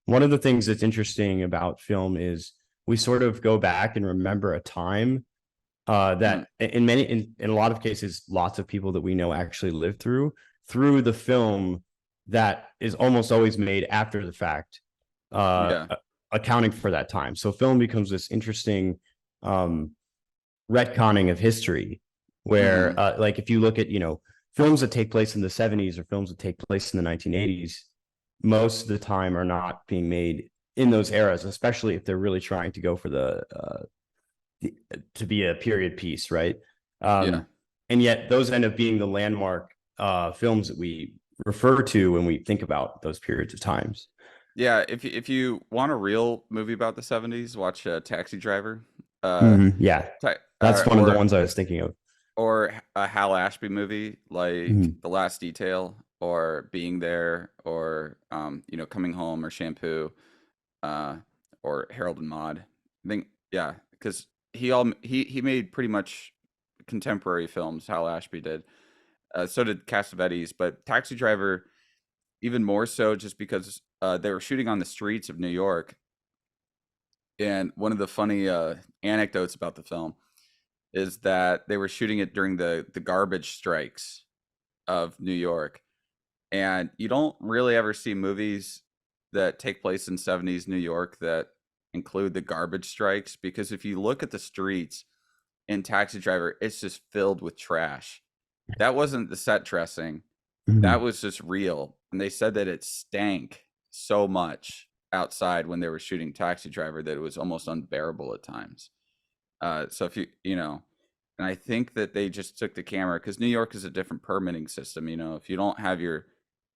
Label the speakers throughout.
Speaker 1: one of the things that's interesting about film is we sort of go back and remember a time
Speaker 2: Mm,
Speaker 1: that in a lot of cases, lots of people that we know actually lived through the film that is almost always made after the fact, uh,
Speaker 2: yeah.
Speaker 1: accounting for that time. So film becomes this interesting um, retconning of history,
Speaker 2: Hmm.
Speaker 1: where like if you look at films that take place in the 70s or films that take place in the 1980s, most of the time are not being made in those eras, especially if they're really trying to go for to be a period piece, right?
Speaker 2: Yeah.
Speaker 1: Um, and yet those end up being the landmark films that we refer to when we think about those periods of times.
Speaker 2: Yeah, if you want a real movie about the 70s, watch Taxi Driver. Uh,
Speaker 1: Yeah,
Speaker 2: ta-
Speaker 1: that's one of the
Speaker 2: or
Speaker 1: ones I was thinking of.
Speaker 2: a Hal Ashby movie like
Speaker 1: Mhm.
Speaker 2: The Last Detail or Being There or Coming Home or Shampoo uh, or Harold and Maude. I think yeah, because he made pretty much contemporary films. Hal Ashby did. So did Cassavetes, but Taxi Driver even more so just because they were shooting on the streets of New York. And one of the funny anecdotes about the film is that they were shooting it during the garbage strikes of New York. And you don't really ever see movies that take place in 70s New York that include the garbage strikes because if you look at the streets in Taxi Driver, it's just filled with trash. That wasn't the set dressing. That
Speaker 1: Mhm.
Speaker 2: was just real. And they said that it stank so much outside when they were shooting Taxi Driver that it was almost unbearable at times. So if and I think that they just took the camera because New York is a different permitting system. If you don't have your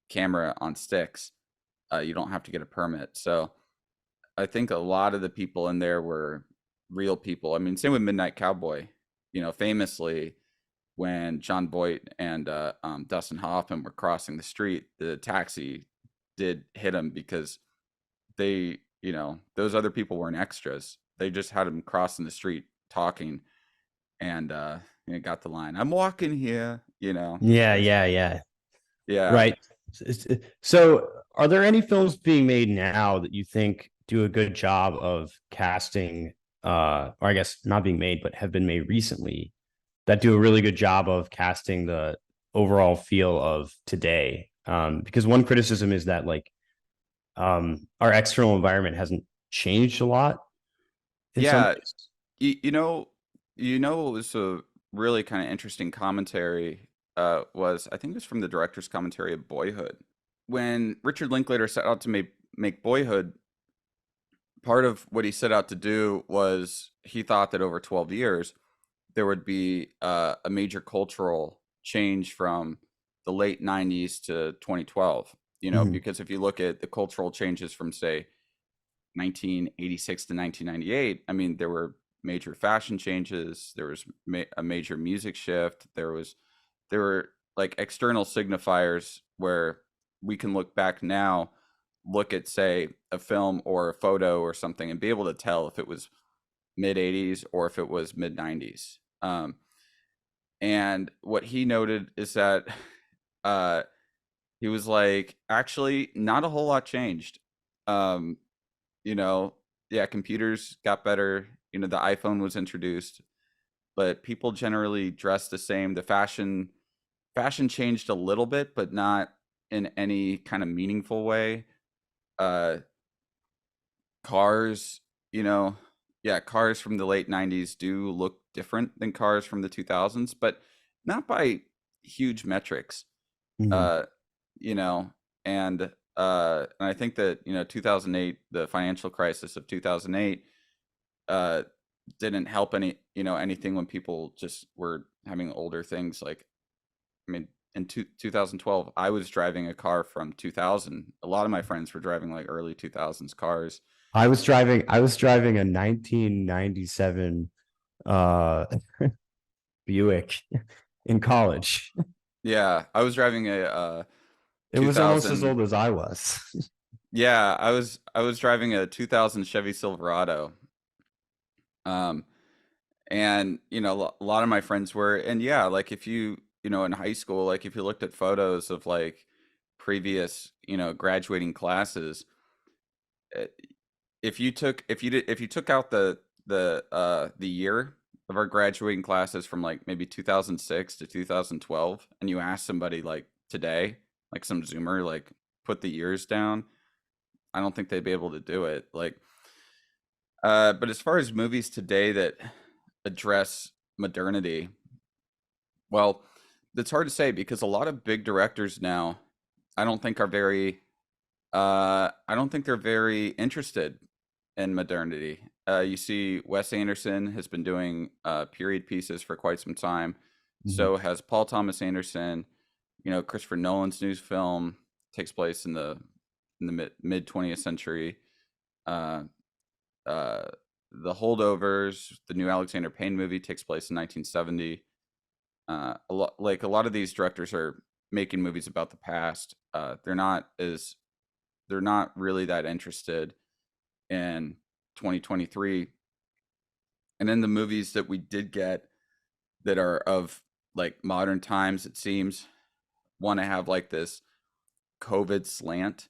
Speaker 2: camera on sticks, you don't have to get a permit. So I think a lot of the people in there were real people. I mean, same with Midnight Cowboy. Famously, when John Voight and Dustin Hoffman were crossing the street, the taxi did hit him because those other people weren't extras. They just had him crossing the street talking and got the line, "I'm walking here,"
Speaker 1: Yeah,
Speaker 2: It's
Speaker 1: yeah, yeah.
Speaker 2: yeah.
Speaker 1: Right. So, are there any films being made now that you think do a good job of casting, or I guess not being made, but have been made recently that do a really good job of casting the overall feel of today? Because one criticism is that our external environment hasn't changed a lot in some
Speaker 2: Yeah,
Speaker 1: ways.
Speaker 2: what was a really kind of interesting commentary was I think it was from the director's commentary of Boyhood. When Richard Linklater set out to make Boyhood, part of what he set out to do was he thought that over 12 years there would be a major cultural change from the late 90s to 2012.
Speaker 1: Mhm.
Speaker 2: Because if you look at the cultural changes from say 1986 to 1998, I mean, there were major fashion changes. There was a major music shift. There were like external signifiers where we can look back now, look at say a film or a photo or something, and be able to tell if it was mid 80s or if it was mid 90s. And what he noted is that uh, he was like, actually, not a whole lot changed. Um, you know, yeah, computers got better. The iPhone was introduced, but people generally dress the same. The fashion changed a little bit, but not in any kind of meaningful way. Uh, cars, you know, yeah, cars from the late 90s do look different than cars from the 2000s, but not by huge metrics.
Speaker 1: Mhm.
Speaker 2: Uh, you know, and I think that, 2008, the financial crisis of 2008 uh didn't help anything when people just were having older things like I mean in 2012 I was driving a car from 2000. A lot of my friends were driving like early 2000s cars.
Speaker 1: I was driving a 1997 uh Buick in college.
Speaker 2: Yeah, I was driving a
Speaker 1: It was almost as
Speaker 2: 2000.
Speaker 1: old as I was.
Speaker 2: Yeah, I was driving a 2000 Chevy Silverado. um and a lot of my friends were, and yeah, like if in high school, like if you looked at photos of like previous graduating classes, uh, if you took out the year of our graduating classes from like maybe 2006 to 2012, and you ask somebody like today, like some Zoomer, like put the years down, I don't think they'd be able to do it. Like, but as far as movies today that address modernity, well, it's hard to say because a lot of big directors now, I don't think are very, I don't think they're very interested in modernity. You see, Wes Anderson has been doing period pieces for quite some time.
Speaker 1: Mhm.
Speaker 2: So has Paul Thomas Anderson. You know, Christopher Nolan's new film takes place in the mid 20th century. Uh, uh, the Holdovers, the new Alexander Payne movie, takes place in 1970. A lot of these directors are making movies about the past. They're not really that interested in 2023. And then the movies that we did get that are of like modern times, it seems, want to have like this COVID slant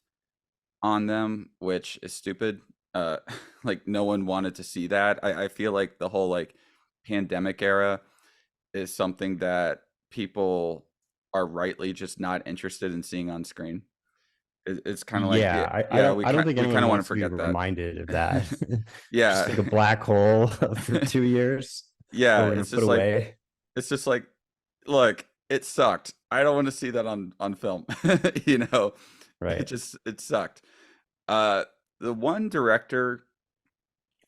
Speaker 2: on them, which is stupid. Like no one wanted to see that. I feel like the whole like pandemic era is something that people are rightly just not interested in seeing on screen. It's kind of like, yeah,
Speaker 1: Yeah,
Speaker 2: yeah,
Speaker 1: I don't think
Speaker 2: we
Speaker 1: anyone
Speaker 2: kind of want to
Speaker 1: wants to be
Speaker 2: forget that.
Speaker 1: reminded of that. Just
Speaker 2: Yeah.
Speaker 1: like a black hole for 2 years that
Speaker 2: Yeah,
Speaker 1: we're gonna put away.
Speaker 2: it's just like, look, it sucked. I don't want to see that on film. You know,
Speaker 1: Right.
Speaker 2: it sucked. Uh, the one director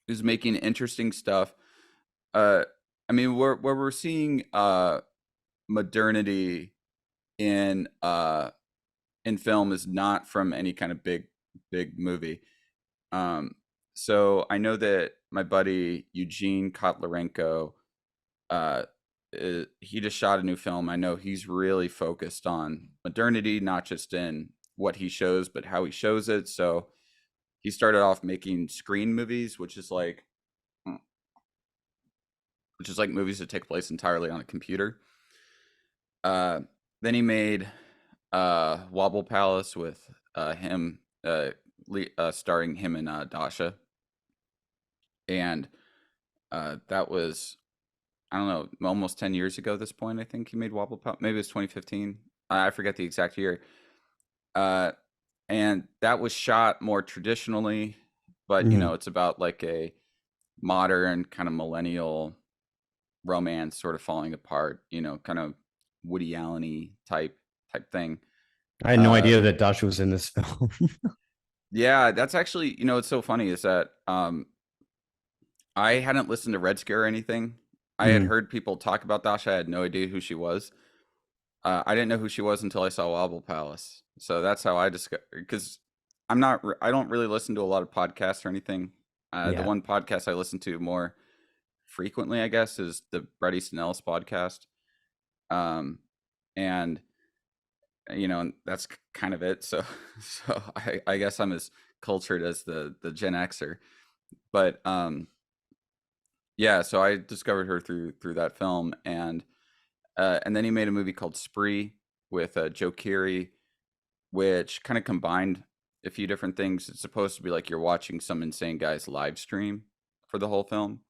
Speaker 2: who's making interesting stuff. Uh, I mean, where we're seeing modernity in in film is not from any kind of big movie. Um, so I know that my buddy Eugene Kotlarenko, uh, he just shot a new film. I know he's really focused on modernity, not just in what he shows, but how he shows it. So he started off making screen movies, which is like movies that take place entirely on a computer. Uh, then he made Wobble Palace with him, starring him and Dasha, and that was, I don't know, almost 10 years ago. At this point, I think he made Wobble Palace. Maybe it was 2015. I forget the exact year. Uh, and that was shot more traditionally, but you
Speaker 1: Mhm.
Speaker 2: know, it's about like a modern kind of millennial romance sort of falling apart. You know, kind of Woody Allen-y type thing.
Speaker 1: I had no
Speaker 2: Uh,
Speaker 1: idea that Dasha was in this film.
Speaker 2: yeah, that's actually, you know, it's so funny is that I hadn't listened to Red Scare or anything. I had
Speaker 1: Mhm.
Speaker 2: heard people talk about Dasha. I had no idea who she was. I didn't know who she was until I saw Wobble Palace. So that's how I discovered, because I don't really listen to a lot of podcasts or anything. The
Speaker 1: Yeah.
Speaker 2: one podcast I listen to more frequently, I guess, is the Brett Easton Ellis podcast. Um, and you know, and that's kind of it. So, so I guess I'm as cultured as the Gen Xer. But yeah, so I discovered her through that film, and then he made a movie called Spree with Joe Keery, which kind of combined a few different things. It's supposed to be like you're watching some insane guy's live stream for the whole film,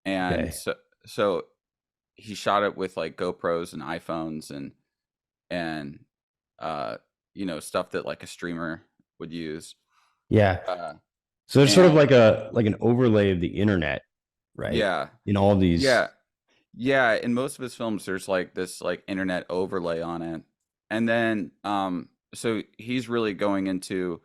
Speaker 2: and
Speaker 1: Okay.
Speaker 2: so he shot it with like GoPros and iPhones and uh you know, stuff that like a streamer would use.
Speaker 1: Yeah.
Speaker 2: Uh,
Speaker 1: So it's sort of
Speaker 2: and
Speaker 1: like an overlay of the internet, right?
Speaker 2: yeah,
Speaker 1: In all these.
Speaker 2: yeah, yeah. In most of his films, there's like this like internet overlay on it, and then so he's really going into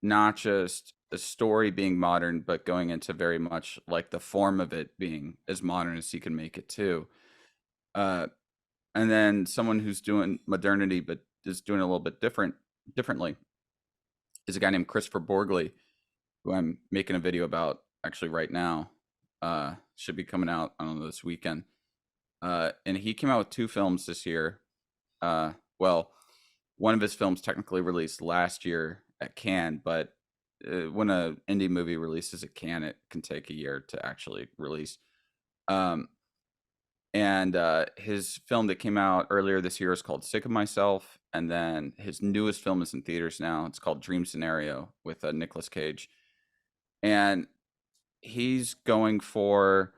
Speaker 2: not just the story being modern, but going into very much like the form of it being as modern as he can make it too. Uh, and then someone who's doing modernity but is doing it a little bit differently is a guy named Christopher Borgley, who I'm making a video about actually right now. Should be coming out, I don't know, this weekend. And he came out with two films this year. Well, one of his films technically released last year at Cannes, but when an indie movie releases at Cannes, it can take a year to actually release. Um, And his film that came out earlier this year is called Sick of Myself, and then his newest film is in theaters now. It's called Dream Scenario with Nicolas Cage, and he's going for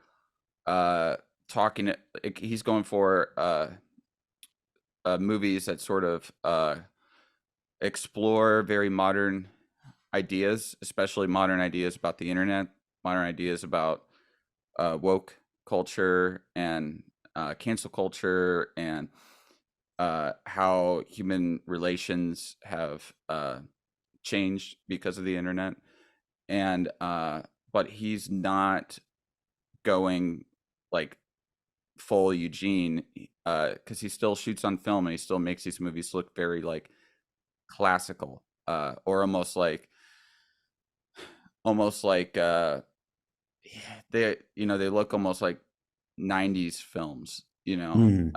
Speaker 2: uh talking he's going for movies that sort of explore very modern ideas, especially modern ideas about the internet, modern ideas about woke culture and cancel culture, and how human relations have changed because of the internet. And but he's not going like full Eugene, because he still shoots on film and he still makes these movies look very like classical, or almost like they, they look almost like 90s films,
Speaker 1: Hmm.